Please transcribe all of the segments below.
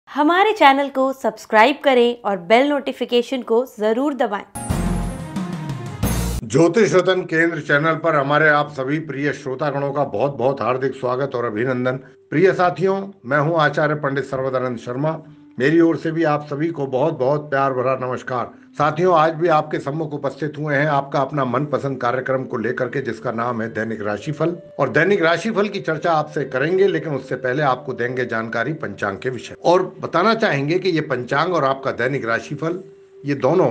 हमारे चैनल को सब्सक्राइब करें और बेल नोटिफिकेशन को जरूर दबाएं। ज्योतिष रतन केंद्र चैनल पर हमारे आप सभी प्रिय श्रोतागणों का बहुत बहुत हार्दिक स्वागत और अभिनंदन। प्रिय साथियों, मैं हूं आचार्य पंडित सर्वदानंद शर्मा। मेरी ओर से भी आप सभी को बहुत बहुत प्यार भरा नमस्कार। साथियों, आज भी आपके सम्मुख उपस्थित हुए हैं आपका अपना मनपसंद कार्यक्रम को लेकर के, जिसका नाम है दैनिक राशिफल। और दैनिक राशिफल की चर्चा आपसे करेंगे, लेकिन उससे पहले आपको देंगे जानकारी पंचांग के विषय और बताना चाहेंगे कि ये पंचांग और आपका दैनिक राशिफल ये दोनों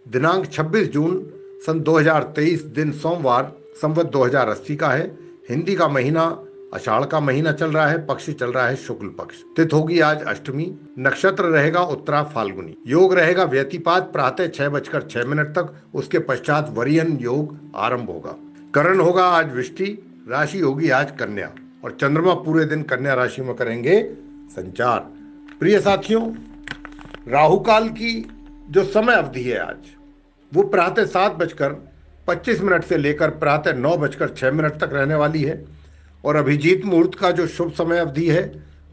दिनांक 26 जून सन 2023 दिन सोमवार संवत 2080 का है। हिंदी का महीना आषाढ़ का महीना चल रहा है। पक्ष चल रहा है शुक्ल पक्ष। तिथि होगी आज अष्टमी। नक्षत्र रहेगा उत्तरा फाल्गुनी। योग रहेगा व्यतिपात प्रातः 6:06 तक। उसके पश्चात वरियन योग आरंभ होगा। करण होगा आज वृष्टि। राशि होगी आज कन्या और चंद्रमा पूरे दिन कन्या राशि में करेंगे संचार। प्रिय साथियों, राहु काल की जो समय अवधि है आज वो प्रातः 7:25 से लेकर प्रातः 9:06 तक रहने वाली है। और अभिजीत मुहूर्त का जो शुभ समय अवधि है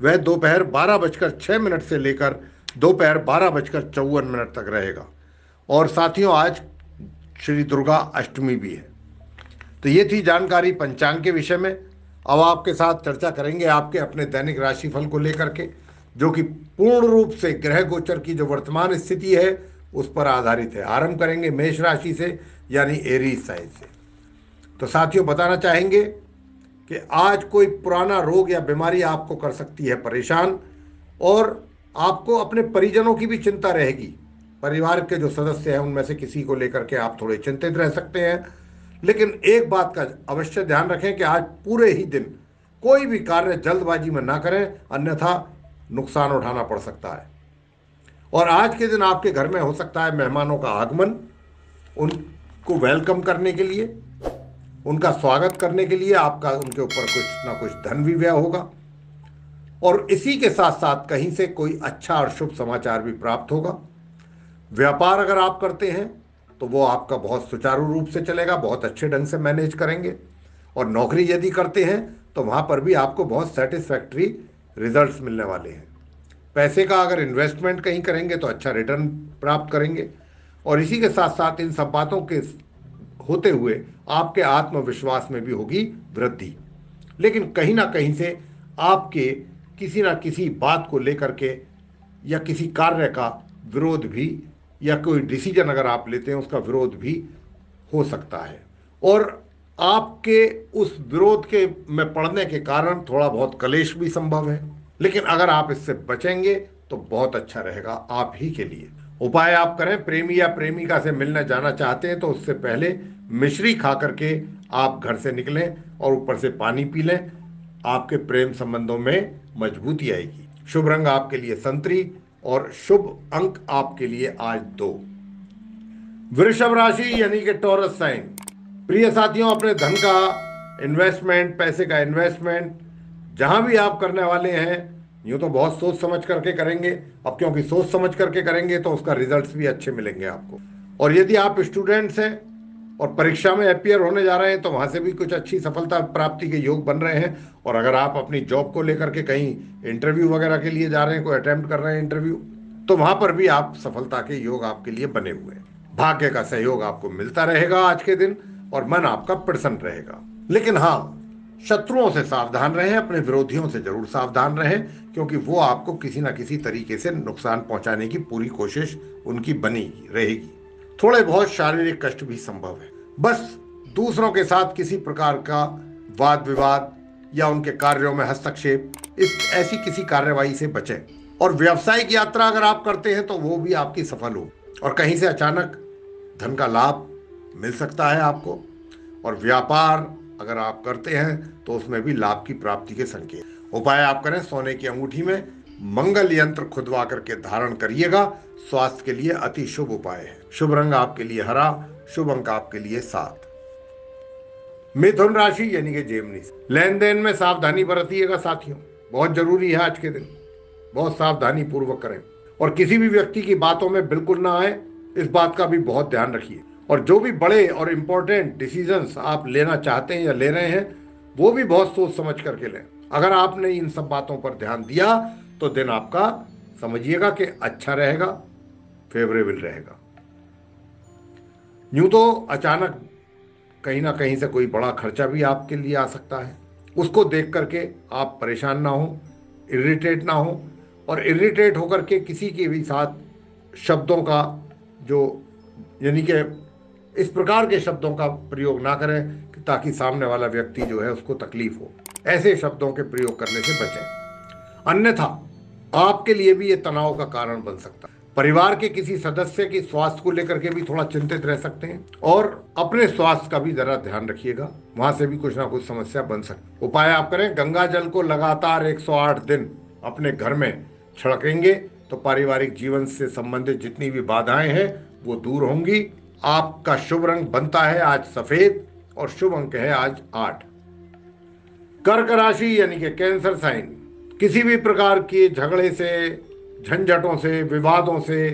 वह दोपहर 12:06 से लेकर दोपहर 12:54 तक रहेगा। और साथियों, आज श्री दुर्गा अष्टमी भी है। तो ये थी जानकारी पंचांग के विषय में। अब आपके साथ चर्चा करेंगे आपके अपने दैनिक राशिफल को लेकर के, जो कि पूर्ण रूप से ग्रह गोचर की जो वर्तमान स्थिति है उस पर आधारित है। आरंभ करेंगे मेष राशि से, यानी एरीज साइन से। तो साथियों, बताना चाहेंगे कि आज कोई पुराना रोग या बीमारी आपको कर सकती है परेशान, और आपको अपने परिजनों की भी चिंता रहेगी। परिवार के जो सदस्य हैं उनमें से किसी को लेकर के आप थोड़े चिंतित रह सकते हैं। लेकिन एक बात का अवश्य ध्यान रखें कि आज पूरे ही दिन कोई भी कार्य जल्दबाजी में ना करें, अन्यथा नुकसान उठाना पड़ सकता है। और आज के दिन आपके घर में हो सकता है मेहमानों का आगमन। उनको वेलकम करने के लिए, उनका स्वागत करने के लिए आपका उनके ऊपर कुछ ना कुछ धन भी व्यय होगा। और इसी के साथ साथ कहीं से कोई अच्छा और शुभ समाचार भी प्राप्त होगा। व्यापार अगर आप करते हैं तो वो आपका बहुत सुचारू रूप से चलेगा, बहुत अच्छे ढंग से मैनेज करेंगे। और नौकरी यदि करते हैं तो वहाँ पर भी आपको बहुत सेटिस्फैक्ट्री रिजल्ट्स मिलने वाले हैं। पैसे का अगर इन्वेस्टमेंट कहीं करेंगे तो अच्छा रिटर्न प्राप्त करेंगे। और इसी के साथ साथ इन सब बातों के होते हुए आपके आत्मविश्वास में भी होगी वृद्धि। लेकिन कहीं ना कहीं से आपके किसी ना किसी बात को लेकर के या किसी कार्य का विरोध भी, या कोई डिसीजन अगर आप लेते हैं उसका विरोध भी हो सकता है। और आपके उस विरोध के में पड़ने के कारण थोड़ा बहुत कलेश भी संभव है। लेकिन अगर आप इससे बचेंगे तो बहुत अच्छा रहेगा आप ही के लिए। उपाय आप करें, प्रेमी या प्रेमिका से मिलने जाना चाहते हैं तो उससे पहले मिश्री खा करके आप घर से निकलें और ऊपर से पानी पी लें। आपके प्रेम संबंधों में मजबूती आएगी। शुभ रंग आपके लिए संतरी और शुभ अंक आपके लिए आज 2। वृषभ राशि यानी कि टॉरस साइन। प्रिय साथियों, अपने धन का इन्वेस्टमेंट, पैसे का इन्वेस्टमेंट जहां भी आप करने वाले हैं, यूं तो बहुत सोच समझ करके करेंगे। अब क्योंकि सोच समझ करके करेंगे तो उसका रिजल्ट्स भी अच्छे मिलेंगे आपको। और यदि आप स्टूडेंट्स हैं और परीक्षा में अपियर होने जा रहे हैं तो वहां से भी कुछ अच्छी सफलता प्राप्ति के योग बन रहे हैं। और अगर आप अपनी जॉब को लेकर के कहीं इंटरव्यू वगैरह के लिए जा रहे हैं, कोई अटेम्प्ट कर रहे हैं इंटरव्यू, तो वहां पर भी आप सफलता के योग आपके लिए बने हुए हैं। भाग्य का सहयोग आपको मिलता रहेगा आज के दिन और मन आपका प्रसन्न रहेगा। लेकिन हाँ, शत्रुओं से सावधान रहें, अपने विरोधियों से जरूर सावधान रहें, क्योंकि वो आपको किसी ना किसी तरीके से नुकसान पहुंचाने की पूरी कोशिश उनकी बनी रहेगी। थोड़े बहुत शारीरिक कष्ट भी संभव है। बस दूसरों के साथ किसी प्रकार का वाद विवाद या उनके कार्यों में हस्तक्षेप, इस ऐसी किसी कार्यवाही से बचें। और व्यावसायिक यात्रा अगर आप करते हैं तो वो भी आपकी सफल हो और कहीं से अचानक धन का लाभ मिल सकता है आपको। और व्यापार अगर आप करते हैं तो उसमें भी लाभ की प्राप्ति के संकेत। उपाय आप करें, सोने की अंगूठी में मंगल यंत्र खुदवा करके धारण करिएगा। स्वास्थ्य के लिए अति शुभ उपाय है। शुभ रंग आपके लिए हरा, शुभ अंक आपके लिए 7। मिथुन राशि यानी कि जेमिनी। लेन देन में सावधानी बरतिएगा साथियों, बहुत जरूरी है आज के दिन। बहुत सावधानी पूर्वक करें और किसी भी व्यक्ति की बातों में बिल्कुल ना आए, इस बात का भी बहुत ध्यान रखिए। और जो भी बड़े और इंपॉर्टेंट डिसीजंस आप लेना चाहते हैं या ले रहे हैं वो भी बहुत सोच समझ करके लें। अगर आपने इन सब बातों पर ध्यान दिया तो दिन आपका समझिएगा कि अच्छा रहेगा, फेवरेबल रहेगा। यूं तो अचानक कहीं ना कहीं से कोई बड़ा खर्चा भी आपके लिए आ सकता है, उसको देख करके आप परेशान ना हो, इरिटेट ना हो, और इरिटेट होकर के किसी के भी साथ शब्दों का जो यानी कि इस प्रकार के शब्दों का प्रयोग ना करें कि ताकि सामने वाला व्यक्ति जो है उसको तकलीफ हो। ऐसे शब्दों के प्रयोग करने से बचें, अन्यथा आपके लिए भी ये तनाव का कारण बन सकता है। परिवार के किसी सदस्य की स्वास्थ्य को लेकर के भी थोड़ा चिंतित रह सकते हैं, और अपने स्वास्थ्य का भी जरा ध्यान रखिएगा, वहां से भी कुछ ना कुछ समस्या बन सकती है। उपाय आप करें, गंगा जल को लगातार 108 दिन अपने घर में छिड़केंगे तो पारिवारिक जीवन से संबंधित जितनी भी बाधाएं हैं वो दूर होंगी। आपका शुभ रंग बनता है आज सफेद, और शुभ अंक है आज 8। कर्क राशि यानी कि कैंसर साइन, किसी भी प्रकार के झगड़े से, झंझटों से, विवादों से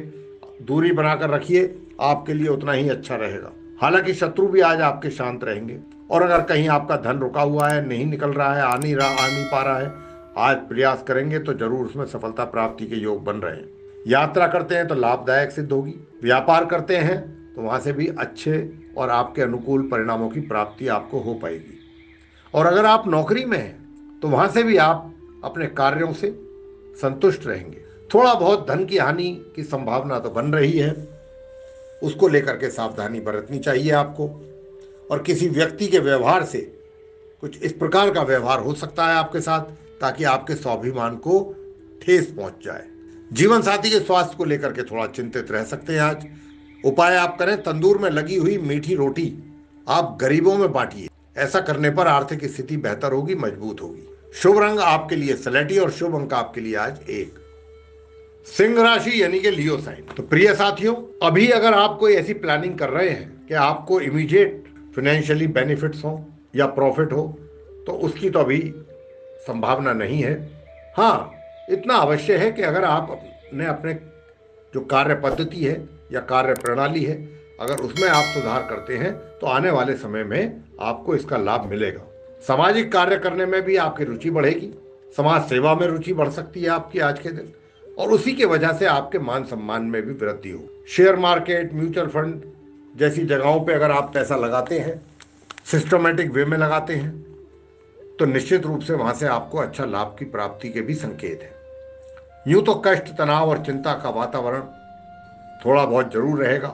दूरी बनाकर रखिए, आपके लिए उतना ही अच्छा रहेगा। हालांकि शत्रु भी आज आपके शांत रहेंगे, और अगर कहीं आपका धन रुका हुआ है, नहीं निकल रहा है, आ नहीं पा रहा है, आज प्रयास करेंगे तो जरूर उसमें सफलता प्राप्ति के योग बन रहे हैं। यात्रा करते हैं तो लाभदायक सिद्ध होगी। व्यापार करते हैं तो वहां से भी अच्छे और आपके अनुकूल परिणामों की प्राप्ति आपको हो पाएगी। और अगर आप नौकरी में हैं तो वहां से भी आप अपने कार्यों से संतुष्ट रहेंगे। थोड़ा बहुत धन की हानि की संभावना तो बन रही है, उसको लेकर के सावधानी बरतनी चाहिए आपको। और किसी व्यक्ति के व्यवहार से कुछ इस प्रकार का व्यवहार हो सकता है आपके साथ ताकि आपके स्वाभिमान को ठेस पहुंच जाए। जीवन साथी के स्वास्थ्य को लेकर के थोड़ा चिंतित रह सकते हैं आज। उपाय आप करें, तंदूर में लगी हुई मीठी रोटी आप गरीबों में बांटिए। ऐसा करने पर आर्थिक स्थिति बेहतर होगी, मजबूत होगी। शुभ रंग आपके लिए स्लेटी और शुभ अंक आपके लिए आज 1। सिंह राशि यानी कि लियो साइन। तो प्रिय साथियों, अभी अगर आप कोई ऐसी प्लानिंग कर रहे हैं कि आपको इमीडिएट फाइनेंशियली बेनिफिट्स हो या प्रॉफिट हो, तो उसकी तो अभी संभावना नहीं है। हाँ, इतना अवश्य है कि अगर आप अपने जो कार्य पद्धति है या कार्य प्रणाली है, अगर उसमें आप सुधार करते हैं तो आने वाले समय में आपको इसका लाभ मिलेगा। सामाजिक कार्य करने में भी आपकी रुचि बढ़ेगी, समाज सेवा में रुचि बढ़ सकती है आपकी आज के दिन, और उसी की वजह से आपके मान सम्मान में भी वृद्धि हो। शेयर मार्केट, म्यूचुअल फंड जैसी जगहों पे अगर आप पैसा लगाते हैं, सिस्टमेटिक वे में लगाते हैं, तो निश्चित रूप से वहां से आपको अच्छा लाभ की प्राप्ति के भी संकेत है। यूं तो कष्ट, तनाव और चिंता का वातावरण थोड़ा बहुत जरूर रहेगा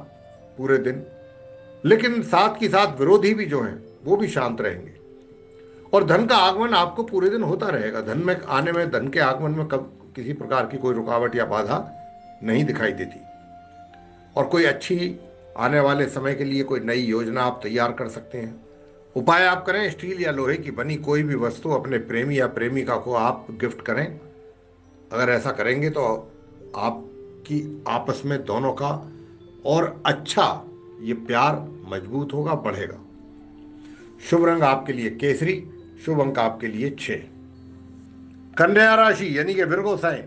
पूरे दिन, लेकिन साथ ही साथ विरोधी भी जो हैं वो भी शांत रहेंगे, और धन का आगमन आपको पूरे दिन होता रहेगा। धन के आगमन में कब किसी प्रकार की कोई रुकावट या बाधा नहीं दिखाई देती, और कोई अच्छी आने वाले समय के लिए कोई नई योजना आप तैयार कर सकते हैं। उपाय आप करें, स्टील या लोहे की बनी कोई भी वस्तु अपने प्रेमी या प्रेमिका को आप गिफ्ट करें। अगर ऐसा करेंगे तो आपकी आपस में दोनों का और अच्छा ये प्यार मजबूत होगा, बढ़ेगा। शुभ रंग आपके लिए केसरी, शुभ अंक आपके लिए 6। कन्या राशि यानी कि विर्गो साइन।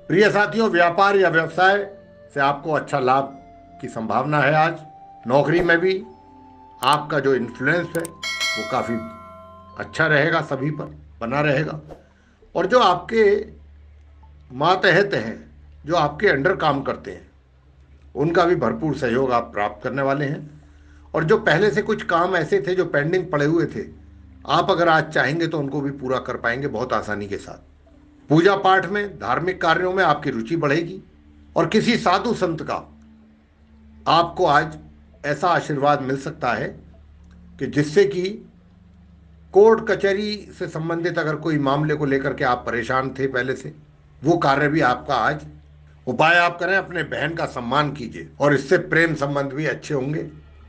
प्रिय साथियों, व्यापार या व्यवसाय से आपको अच्छा लाभ की संभावना है आज। नौकरी में भी आपका जो इन्फ्लुएंस है वो काफ़ी अच्छा रहेगा, सभी पर बना रहेगा। और जो आपके मातहत हैं, जो आपके अंडर काम करते हैं, उनका भी भरपूर सहयोग आप प्राप्त करने वाले हैं। और जो पहले से कुछ काम ऐसे थे जो पेंडिंग पड़े हुए थे, आप अगर आज चाहेंगे तो उनको भी पूरा कर पाएंगे बहुत आसानी के साथ। पूजा पाठ में, धार्मिक कार्यों में आपकी रुचि बढ़ेगी, और किसी साधु संत का आपको आज ऐसा आशीर्वाद मिल सकता है कि जिससे कि कोर्ट कचहरी से संबंधित अगर कोई मामले को लेकर के आप परेशान थे पहले से, वो कार्य भी आपका आज। उपाय आप करें, अपने बहन का सम्मान कीजिए, और इससे प्रेम संबंध भी अच्छे होंगे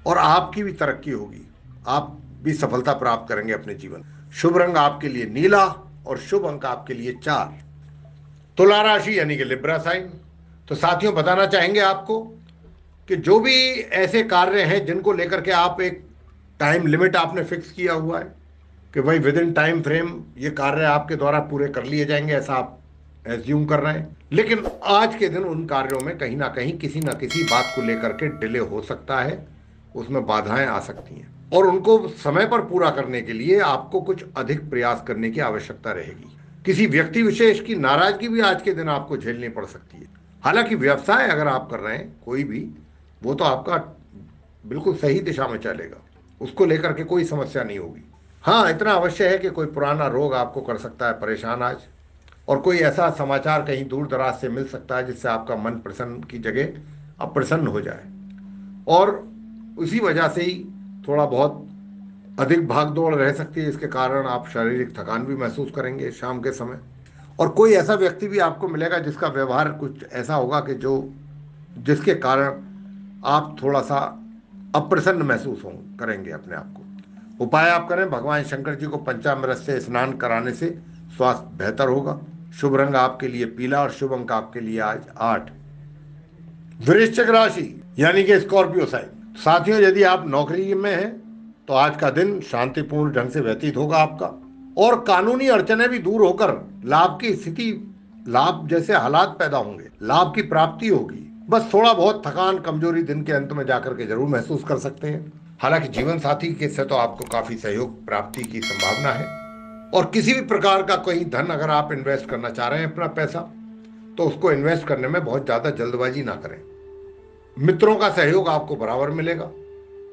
और आपकी भी तरक्की होगी, आप भी सफलता प्राप्त करेंगे अपने जीवन। शुभ रंग आपके लिए नीला और शुभ अंक आपके लिए 4। तुला राशि यानी कि लिब्रा साइन। तो साथियों, बताना चाहेंगे आपको कि जो भी ऐसे कार्य हैं जिनको लेकर के आप एक टाइम लिमिट आपने फिक्स किया हुआ है कि भाई विद इन टाइम फ्रेम ये कार्य आपके द्वारा पूरे कर लिए जाएंगे, ऐसा आप एज्यूम कर रहे हैं, लेकिन आज के दिन उन कार्यों में कहीं ना कहीं किसी ना किसी बात को लेकर के डिले हो सकता है, उसमें बाधाएं आ सकती हैं, और उनको समय पर पूरा करने के लिए आपको कुछ अधिक प्रयास करने की आवश्यकता रहेगी। किसी व्यक्ति विशेष की नाराजगी भी आज के दिन आपको झेलनी पड़ सकती है। हालांकि व्यवसाय अगर आप कर रहे हैं कोई भी, वो तो आपका बिल्कुल सही दिशा में चलेगा, उसको लेकर के कोई समस्या नहीं होगी। हाँ, इतना अवश्य है कि कोई पुराना रोग आपको कर सकता है परेशान आज, और कोई ऐसा समाचार कहीं दूर दराज से मिल सकता है जिससे आपका मन प्रसन्न की जगह अप्रसन्न हो जाए, और उसी वजह से ही थोड़ा बहुत अधिक भाग दौड़ रह सकती है। इसके कारण आप शारीरिक थकान भी महसूस करेंगे शाम के समय, और कोई ऐसा व्यक्ति भी आपको मिलेगा जिसका व्यवहार कुछ ऐसा होगा कि जिसके कारण आप थोड़ा सा अप्रसन्न महसूस करेंगे अपने आप को। उपाय आप करें, भगवान शंकर जी को पंचामृत से स्नान कराने से स्वास्थ्य बेहतर होगा। शुभ रंग आपके लिए पीला और शुभ अंक आपके लिए आज 8। वृश्चिक राशि यानी कि स्कॉर्पियो साइन। साथियों, यदि आप नौकरी में हैं तो आज का दिन शांतिपूर्ण ढंग से व्यतीत होगा आपका, और कानूनी अड़चनें भी दूर होकर लाभ की स्थिति, लाभ जैसे हालात पैदा होंगे, लाभ की प्राप्ति होगी। बस थोड़ा बहुत थकान कमजोरी दिन के अंत में जाकर के जरूर महसूस कर सकते हैं। हालांकि जीवन साथी के से तो आपको काफी सहयोग प्राप्ति की संभावना है, और किसी भी प्रकार का कोई धन अगर आप इन्वेस्ट करना चाह रहे हैं अपना पैसा, तो उसको इन्वेस्ट करने में बहुत ज्यादा जल्दबाजी ना करें। मित्रों का सहयोग आपको बराबर मिलेगा,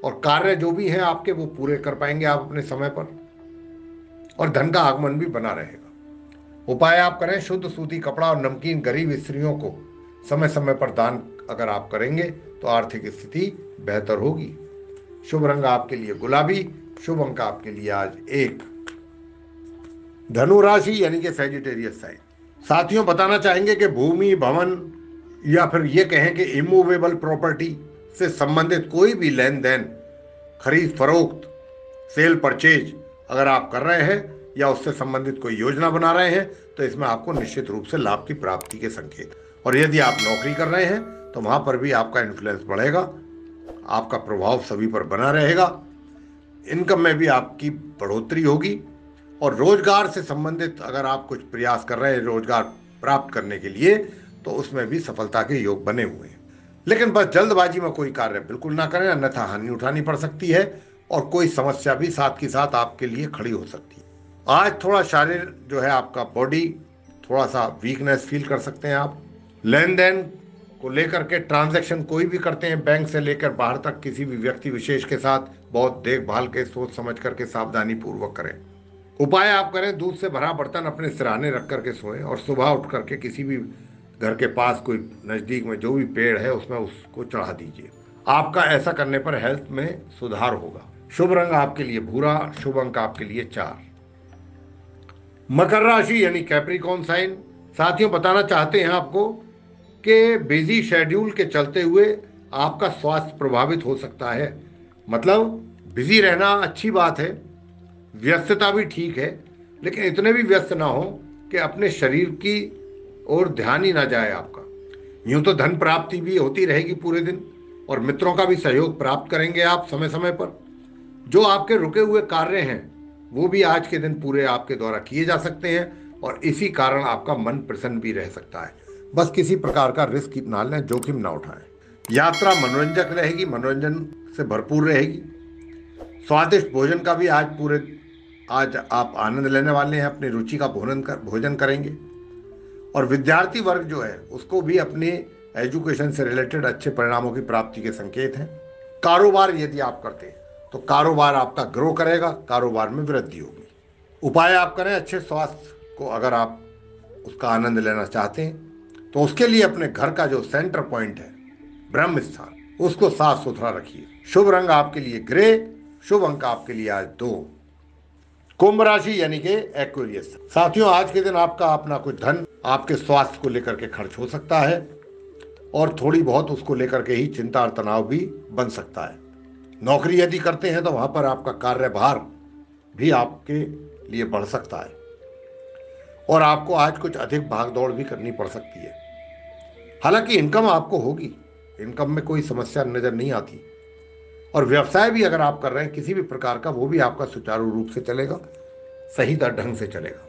और कार्य जो भी हैं आपके वो पूरे कर पाएंगे आप अपने समय पर, और धन का आगमन भी बना रहेगा। उपाय आप करें, शुद्ध सूती कपड़ा और नमकीन गरीब स्त्रियों को समय समय पर दान अगर आप करेंगे तो आर्थिक स्थिति बेहतर होगी। शुभ रंग आपके लिए गुलाबी, शुभ अंक आपके लिए आज 1। धनु राशि यानी कि सैजिटेरियस साइन। साथियों, बताना चाहेंगे कि भूमि, भवन या फिर ये कहें कि इमूवेबल प्रॉपर्टी से संबंधित कोई भी लेन देन, खरीद फरोख्त, सेल परचेज अगर आप कर रहे हैं या उससे संबंधित कोई योजना बना रहे हैं तो इसमें आपको निश्चित रूप से लाभ की प्राप्ति के संकेत। और यदि आप नौकरी कर रहे हैं तो वहां पर भी आपका इन्फ्लुएंस बढ़ेगा, आपका प्रभाव सभी पर बना रहेगा, इनकम में भी आपकी बढ़ोतरी होगी, और रोजगार से संबंधित अगर आप कुछ प्रयास कर रहे हैं रोजगार प्राप्त करने के लिए तो उसमें भी सफलता के योग बने हुए हैं। लेकिन बस जल्दबाजी में कोई कार्य बिल्कुल ना करें, अन्यथा हानि उठानी पड़ सकती है, और कोई समस्या भी साथ के साथ आपके लिए खड़ी हो सकती है। आज थोड़ा शारीर जो है आपका बॉडी थोड़ा सा वीकनेस फील कर सकते हैं आप। लेन देन को लेकर के ट्रांजैक्शन कोई भी करते हैं, बैंक से लेकर बाहर तक किसी भी व्यक्ति विशेष के साथ बहुत देखभाल के, सोच समझ करके सावधानी पूर्वक करें। उपाय आप करें, दूध से भरा बर्तन अपने सिरहाने रख करके सोएं, और सुबह उठ करके किसी भी घर के पास कोई नज़दीक में जो भी पेड़ है उसमें उसको चढ़ा दीजिए। आपका ऐसा करने पर हेल्थ में सुधार होगा। शुभ रंग आपके लिए भूरा, शुभ अंक आपके लिए 4। मकर राशि यानी कैप्रिकॉर्न साइन। साथियों, बताना चाहते हैं आपको कि बिजी शेड्यूल के चलते हुए आपका स्वास्थ्य प्रभावित हो सकता है। मतलब बिजी रहना अच्छी बात है, व्यस्तता भी ठीक है, लेकिन इतने भी व्यस्त ना हो कि अपने शरीर की और ध्यान ही ना जाए आपका। यूं तो धन प्राप्ति भी होती रहेगी पूरे दिन, और मित्रों का भी सहयोग प्राप्त करेंगे आप समय समय पर। जो आपके रुके हुए कार्य हैं वो भी आज के दिन पूरे आपके द्वारा किए जा सकते हैं, और इसी कारण आपका मन प्रसन्न भी रह सकता है। बस किसी प्रकार का रिस्क ना लें, जोखिम ना उठाएं। यात्रा मनोरंजक रहेगी, मनोरंजन से भरपूर रहेगी। स्वादिष्ट भोजन का भी आज आप आनंद लेने वाले हैं, अपनी रुचि का भोजन करेंगे। और विद्यार्थी वर्ग जो है उसको भी अपने एजुकेशन से रिलेटेड अच्छे परिणामों की प्राप्ति के संकेत हैं। कारोबार यदि आप करते हैं तो कारोबार आपका ग्रो करेगा, कारोबार में वृद्धि होगी। उपाय आप करें, अच्छे स्वास्थ्य को अगर आप उसका आनंद लेना चाहते हैं तो उसके लिए अपने घर का जो सेंटर पॉइंट है, ब्रह्म स्थान, उसको साफ सुथरा रखिए। शुभ रंग आपके लिए ग्रे, शुभ अंक आपके लिए आज 2। कुंभ राशि यानी कि एक्वेरियस। साथियों, आज के दिन आपका अपना कुछ धन आपके स्वास्थ्य को लेकर के खर्च हो सकता है, और थोड़ी बहुत उसको लेकर के ही चिंता और तनाव भी बन सकता है। नौकरी यदि करते हैं तो वहां पर आपका कार्यभार भी आपके लिए बढ़ सकता है, और आपको आज कुछ अधिक भागदौड़ भी करनी पड़ सकती है। हालांकि इनकम आपको होगी, इनकम में कोई समस्या नजर नहीं आती, और व्यवसाय भी अगर आप कर रहे हैं किसी भी प्रकार का, वो भी आपका सुचारू रूप से चलेगा, सही ढंग से चलेगा।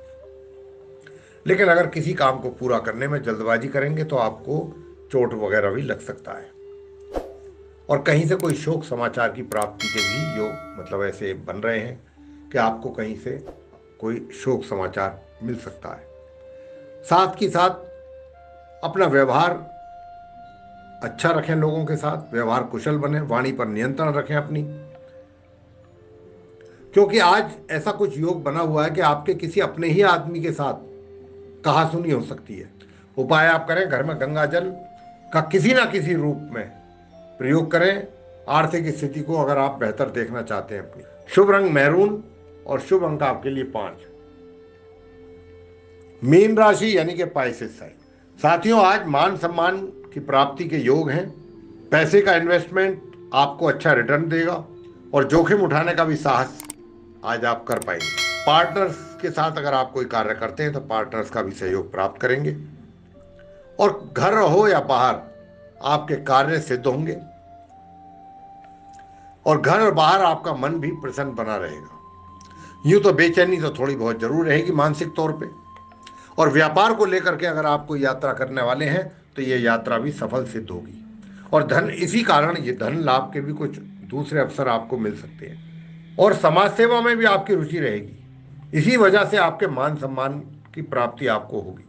लेकिन अगर किसी काम को पूरा करने में जल्दबाजी करेंगे तो आपको चोट वगैरह भी लग सकता है, और कहीं से कोई शोक समाचार की प्राप्ति के भी योग मतलब ऐसे बन रहे हैं कि आपको कहीं से कोई शोक समाचार मिल सकता है। साथ ही साथ अपना व्यवहार अच्छा रखें, लोगों के साथ व्यवहार कुशल बने, वाणी पर नियंत्रण रखें अपनी, क्योंकि आज ऐसा कुछ योग बना हुआ है कि आपके किसी अपने ही आदमी के साथ कहासुनी हो सकती है। उपाय आप करें, घर में गंगा जल का किसी ना किसी रूप में प्रयोग करें आर्थिक स्थिति को अगर आप बेहतर देखना चाहते हैं अपनी। शुभ रंग मैरून और शुभ अंक आपके लिए 5। मीन राशि यानी कि पाइसेस साइन। साथियों, आज मान सम्मान की प्राप्ति के योग हैं। पैसे का इन्वेस्टमेंट आपको अच्छा रिटर्न देगा और जोखिम उठाने का भी साहस आज आप कर पाएंगे। पार्टनर्स के साथ अगर आप कोई कार्य करते हैं तो पार्टनर्स का भी सहयोग प्राप्त करेंगे और घर हो या बाहर आपके कार्य सिद्ध होंगे और घर और बाहर आपका मन भी प्रसन्न बना रहेगा। यूं तो बेचैनी तो थोड़ी बहुत जरूर रहेगी मानसिक तौर पे, और व्यापार को लेकर के अगर आप कोई यात्रा करने वाले हैं तो ये यात्रा भी सफल सिद्ध होगी और धन, इसी कारण ये धन लाभ के भी कुछ दूसरे अवसर आपको मिल सकते हैं और समाज सेवा में भी आपकी रुचि रहेगी। इसी वजह से आपके मान सम्मान की प्राप्ति आपको होगी।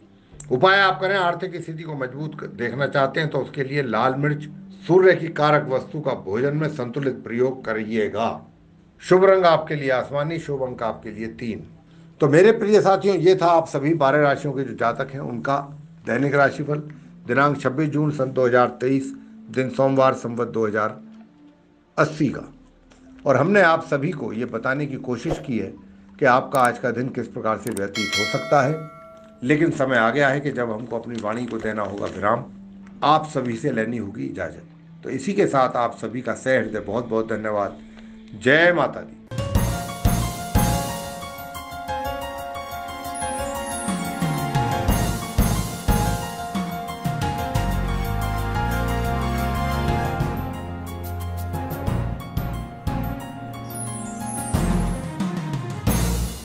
उपाय आप करें, आर्थिक स्थिति को मजबूत देखना चाहते हैं तो उसके लिए लाल मिर्च सूर्य की कारक वस्तु का भोजन में संतुलित प्रयोग करिएगा। शुभ रंग आपके लिए आसमानी, शुभ अंक आपके लिए 3। तो मेरे प्रिय साथियों, ये था आप सभी 12 राशियों के जो जातक हैं उनका दैनिक राशिफल दिनांक 26 जून सन 2023, दिन सोमवार, संवत 2080 का। और हमने आप सभी को ये बताने की कोशिश की है कि आपका आज का दिन किस प्रकार से व्यतीत हो सकता है, लेकिन समय आ गया है कि जब हमको अपनी वाणी को देना होगा विराम, आप सभी से लेनी होगी इजाज़त। तो इसी के साथ आप सभी का सह हृदय बहुत बहुत धन्यवाद। जय माता दी।